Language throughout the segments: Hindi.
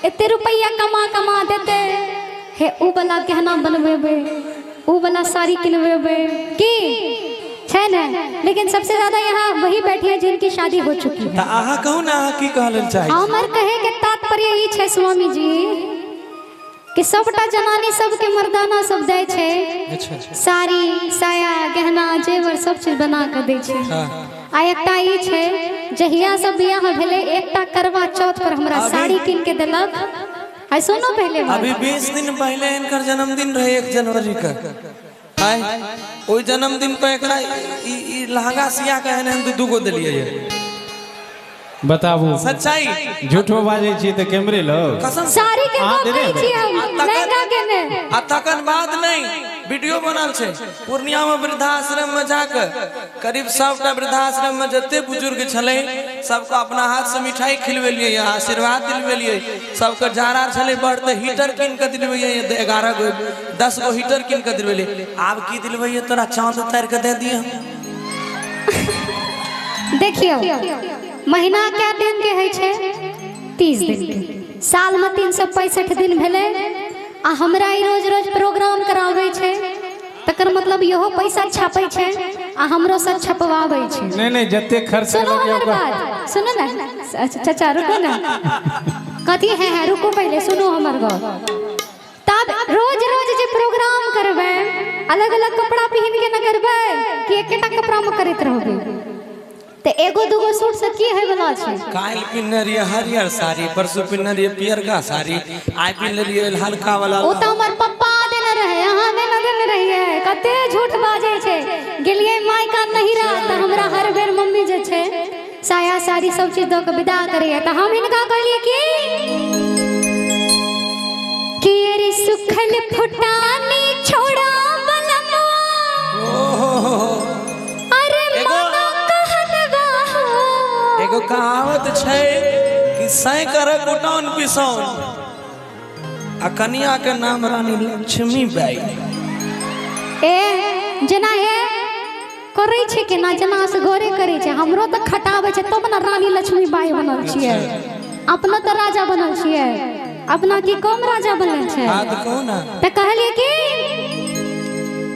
इतने रुपया कमा कमा देते हे उ वाला गहना बनवेबे, उ वाला साड़ी किनवेबे की है ना। लेकिन सबसे ज्यादा यहाँ वही बैठी है जिनकी शादी हो चुकी है। आहा कहू ना की कहलन चाहे। हमर कहे के तात्पर्य ई छै स्वामी जी कि सबटा जनानी सबके मर्दाना सब दे छे। अच्छा साड़ी साया गहना जेवर सब चीज बना के दे छे। आ एकटा ई छे जहिया सब बियाह भेले एकटा करवा चौथ पर हमरा साड़ी किन के देलक। आई सुनो पहले अभी 20 दिन पहले इनकर जन्मदिन रहे 1 जनवरी का। हाय ओई जन्मदिन पे एकरा ई लहंगा सिया के हम दूगो देलिए ये। बताबू सच्चाई झूठो बाजे छी त कैमरे लो साड़ी के को कहै छी हम लहंगा के ने आ तकन बाद नहीं वीडियो बनल छे पूर्णिया में वृद्धाश्रम में जाके करीब 100टा वृद्धाश्रम में जते बुजुर्ग छले सबको अपना हाथ से मिठाई खिलवेलिए आशीर्वाद दिलवेलिए। सबके जाड़ा छले बढ़ते हीटर किन के दिलवेलिए 11 गो 10 गो हीटर किन के दिलवेलिए। आब की दिलवेलिए तोरा चांद उतार के दे दिए। देखियो महीना क्या दिन के है छे 30 दिन के साल में 365 दिन भेले। आ हमरा ई रोज रोज प्रोग्राम करावे छे तकर मतलब यहो पैसा छापै छे आ हमरो से छपवावे छे। नहीं जत्ते खर्च सुनो हमर बात सुनो ना चाचा रुको ना कथी है रुको पहले सुनो हमर बात। तब रोज रोज जे प्रोग्राम करबे अलग अलग कपड़ा पहन के न करबे कि एकेटा कपड़ा में करत रहबे ते एगो दूगो सूट से की है वाला छे। काल पिन्नरिए हरियर साड़ी परसु पिन्नरिए पियर का साड़ी आई पिन्नरिए हल्का वाला। ओ त हमर पप्पा देने रहे यहां ने न देने रहिए। कते झूठ बाजे छे गेलिए माई का नहीं रहा त हमरा हर बेर मम्मी जे छे साया साड़ी सब चीज द के विदा करे त हम इनका कहलिए कि रे सुखल फुटानी छोड़ा बलमवा एगो कहावत छै कि सैकर कुटौन पिसौन आ कन्या के नाम रानी लक्ष्मी बाई। ए जना है करे छे के ना जना से घरे करे छे हमरो त खटावे छे तब ना रानी लक्ष्मी बाई बनल छिए। अपना त राजा बनल छिए अपना की कम राजा बनल छे। हां त कहू ना त कहलिए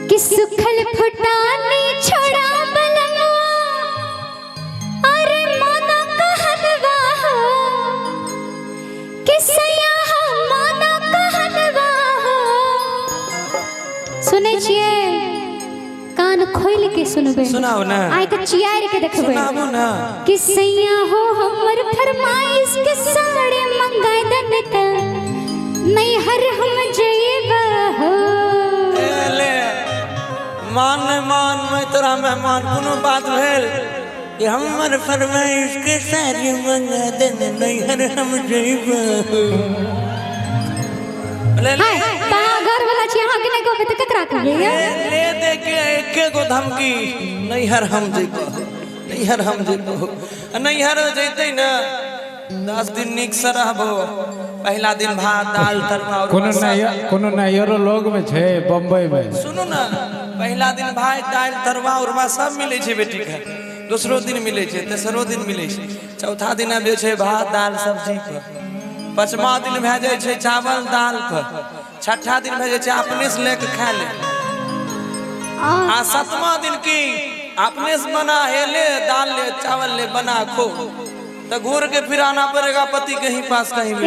कि सुखल फुटानी छोड़ा सुने छिए कान खोल के सुनबे। सुनाओ ना आइ त चियार के देखबे। सुनाओ ना कि सैया हो हमर फरमाइश के साड़े मंगाय दन त नहीं हर हम जेबा हो। ले मान मान मैं तोरा मेहमान कोनो बात भेल कि हमर फरमाइश के साड़ी मंगा दन नहीं हर हम जेबा। ले ले घर वाला छी अहाँ के नहीं कहबे त ककरा कहबे। ले दे के एके गो धमकी नहीं हर हम जेबो नहीं हर हम जेबो नहीं हर जइते ना 10 दिन निक से रहबो। पहला दिन भात दाल तरुआ और कोनो नैयरो लोग में छे बम्बई में। सुनो ना पहला दिन भात दाल तरुआ और सब मिले छे बेटी के। दूसरो दिन मिले छे तेसरो दिन मिले छे चौथा दिन आबे छे भात दाल सब्जी पर। पांचवा दिन भे जाए छे चावल दाल पर। छठा दिन भे जाए छे अपने से लेके खा ले। आ सातवां दिन की अपने से बना है ले दाल ले चावल ले बना खो तो घूर के फिर आना पड़ेगा पति के ही पास कहीं भी।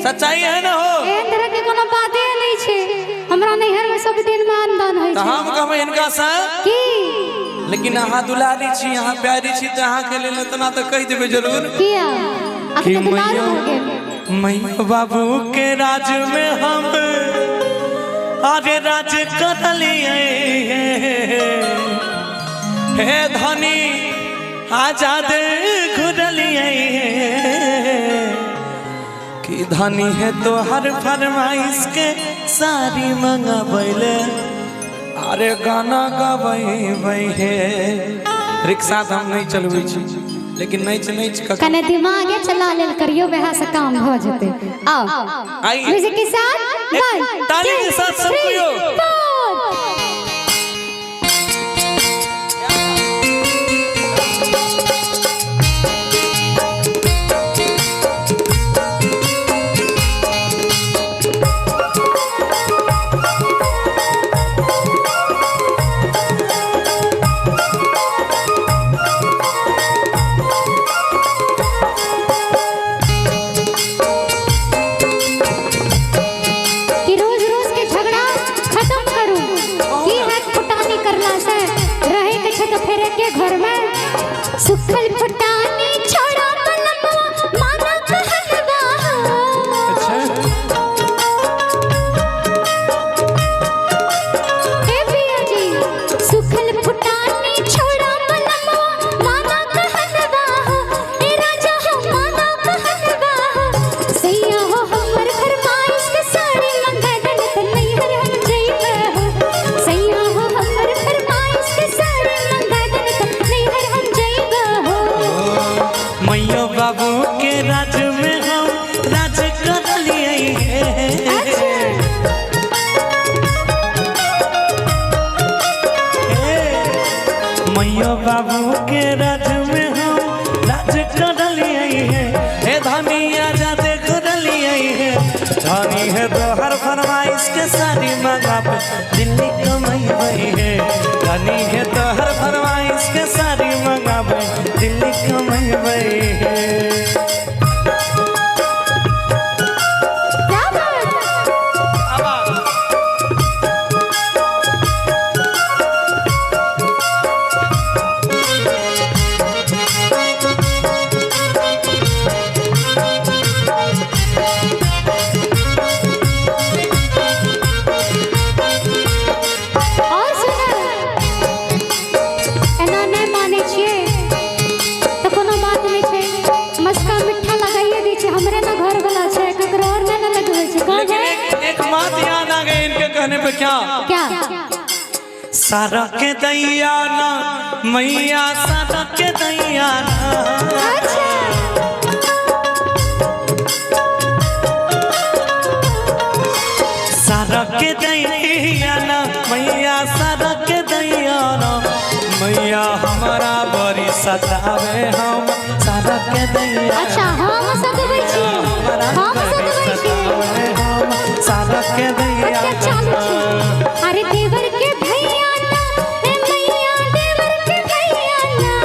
सच्चाई है ना हो ए तरह के कोनो बाते नहीं छे हमरा नैहर में सब दिन मानदान है तो हम कहबे इनका से की। लेकिन अहाँ दुलारी छी अहाँ प्यारी छी तो अहाँ के लेल इतना तो कह देबे जरूर किया कि अब दुलार हो गेल। मैया बाबू के राज में हम आगे राज करलिए हे धनी आजाद घुरलिए कि धनी है तो हर फरमाइश के सारी मंगबैले अरे गाना गबै है। रिक्शा तो हम नहीं चलबै छी लेकिन नहीं कने दिमागे चला लेल करियो वह से काम हो जते। आओ म्यूजिक के साथ ताली के साथ सब कोई सुखल फुटानी छोड़ा मलमवा माना कहलवा अच्छा ए पिया जी सुखल फुटानी छोड़ा मलमवा माना कहलवा ए राजा हो माना कहलवा सैया हो हमर फरमाइश के साड़ी मंगा दन त नहीं हर हम जइबे हो सैया हो हमर फरमाइश के साड़ी मंगा दन त नहीं हर हम जइबे हो मैया बाबू के राज में हम राज कर लिए मैया बाबू के राज में हम राज कर लिए हे धनिया जाते कर लिए धनी है तो हर फरमाइश के साड़ी मंगा दिल्ली कमाई है धनी है तो हर फरमाइश के साड़ी मंगा दिल्ली कमाई है क्या बात और सुना एना नहीं माने छिए तो कोनो बात नहीं छे मस्का मिठा लगाइए दी छे हमरे ना घर वाला छे ककरो और ना लगवे छे कह लेकिन एक बात याद आ गई इनके कहने पे क्या क्या सारा के दैया ना मैया सारा के दैया ना अच्छा सारा के दैया ना मैया सारा के दैया ना मैया हमारा बड़ी सतावे हम सारा के दैया अच्छा हम सदबै छी हम सदबै छी हम सारा के दैया अच्छा चालू छी अरे देवर के भैया ना ए मैया देवर के भैया ना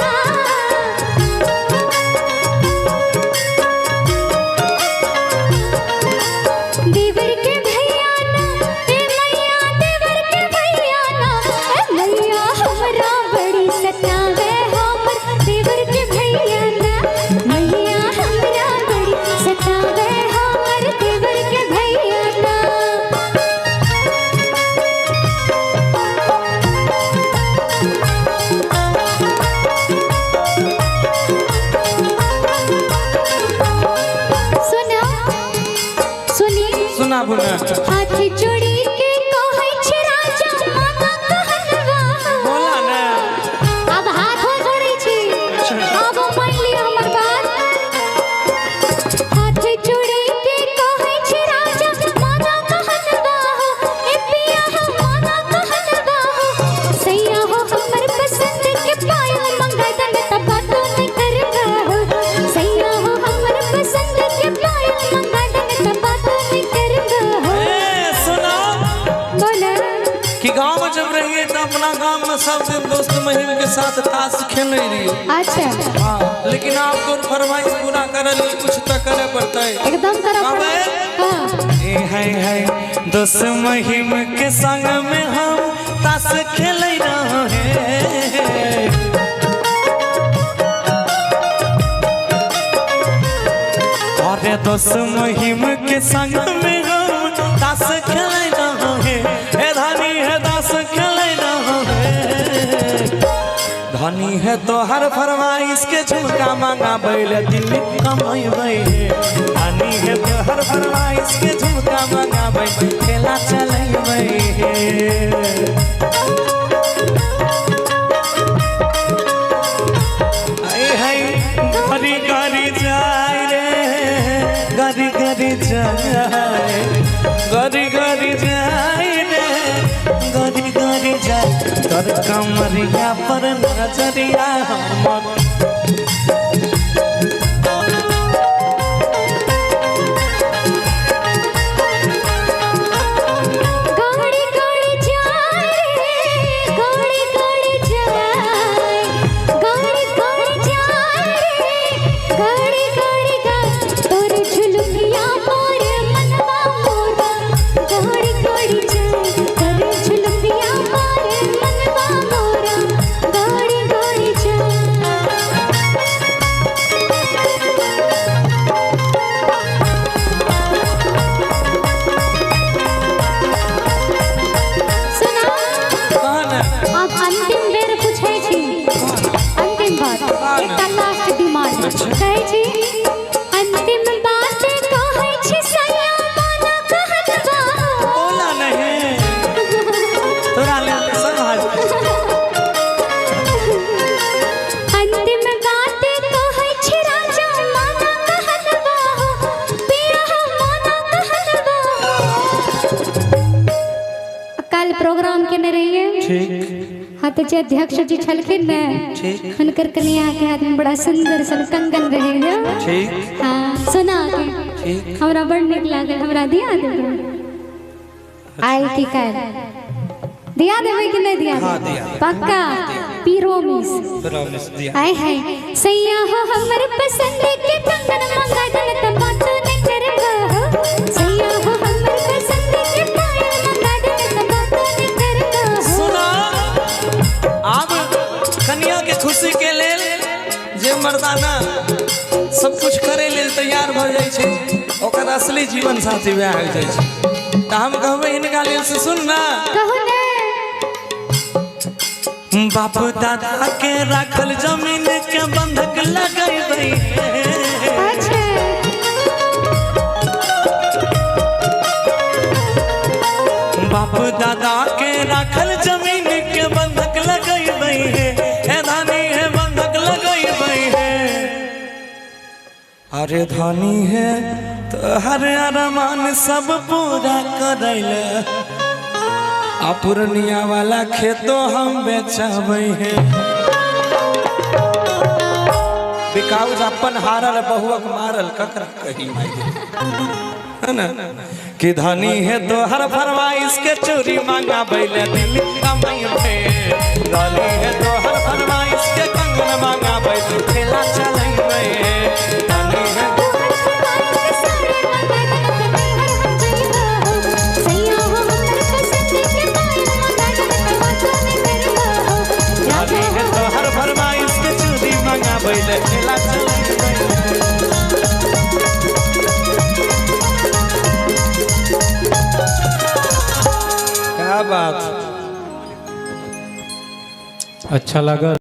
देवर के भैया ना ए मैया देवर के भैया ना ए मैया हमरा बड़ी सतावे हमर देवर के भैया ना मैया हमरा बड़ी सतावे हमर देवर के भैया ना सुना सुनी सुना बुना हाथ जोड़ी के कहै छै राजा माना कहलवा बोला ना अब हाथ जोड़ै छी अब मान लियो हमर बात हाथ जोड़ी के कहै छै राजा माना कहलवा ए पिया हो माना कहलवा सैया हो हमर पसंद के पायल मंगा दन त बातो नहीं करबा सैया हो हमर पसंद के पायल मंगा दन त बातो नहीं करबा ए सुना बोला कि गांव में जब रहिए तो अपना गांव में सब दिन दोस्त महिम के साथ ताश खेले रहिए अच्छा हाँ लेकिन आपको फरमाइश पूरा करे लिए कुछ तो करे पड़ता है एकदम तरफ अबे। हाँ है दोस्त महिम के संग में हम ताश खेले रहे अरे दोस्त महिम के संग में हम ताश खेले रहे हे धनी है ताश खेले रहे धनी है तो हर फरमाइश के झुमका मांगा बैले दिल्ली कमाई धनी है तो हर फरमाइश के झुमका मांगा बैले खेला चले गरी गरी जाए रे गरी गरी जाए गरी गरी जाए रे गरी गरी जाए तर कमरिया पर नजरिया हमर गाड़ी गाड़ी जाए रे गाड़ी गाड़ी जाए गाड़ी गाड़ी जाए रे गाड़ी गाड़ी गाए तोर झुलुकिया मोर मनवा मोरा गाड़ी गाड़ी जाए तोर झुलुकिया मोर मनवा मोरा गाड़ी गाड़ी जाए ठीक हाँ तो जे अध्यक्ष जी छलखिन ने ठीक हुनकर कन्या के हाथ में बड़ा सुंदर सन कंगन रहे ठीक हाँ सुना के ठीक हमरा बड़ निक लागल हमरा दिया देबै आइ की कर दिया देबै कि नहीं दिया हाँ, देबै? दिया। पक्का पीरोमिस प्रॉमिस दिया आय हाय सैया हो हमर पसंद के कंगन मंगा दन त बातो न करबो सैया हो हमर पसंद के पायल मंगा दन त बातो न करबो सुना आब कन्या के खुशी के लेल जे मर्दाना सब कुछ करे लेल तैयार भ जाय छै ओकर असली जीवन साथी वह हो जाय छै त हम कहबै हिनका लेल से सुन ना कहू ने बाप दादा के राखल जमीन के बंधक लगैबै अच्छा बाप दादा के राखल जमीन के बंधक लगैबै हे धानी है बंधक लगैबै अरे धानी है तो हर अरमान सब पूरा करैले आ पूर्णिया वाला खेतो हम बेचबै है बिकाऊ अपन हारल बहुअक मारल ककरा कही है ना कि धनी है तो हर फरमाइश के चोरी मांगा बैले दिल कमाई पे धनी है तो हर फरमाइश के कंगन मांगा बैले खेला चलै धनी है हर फरमाइश के चोरी मांगा बैले खेला क्या बात अच्छा लगा।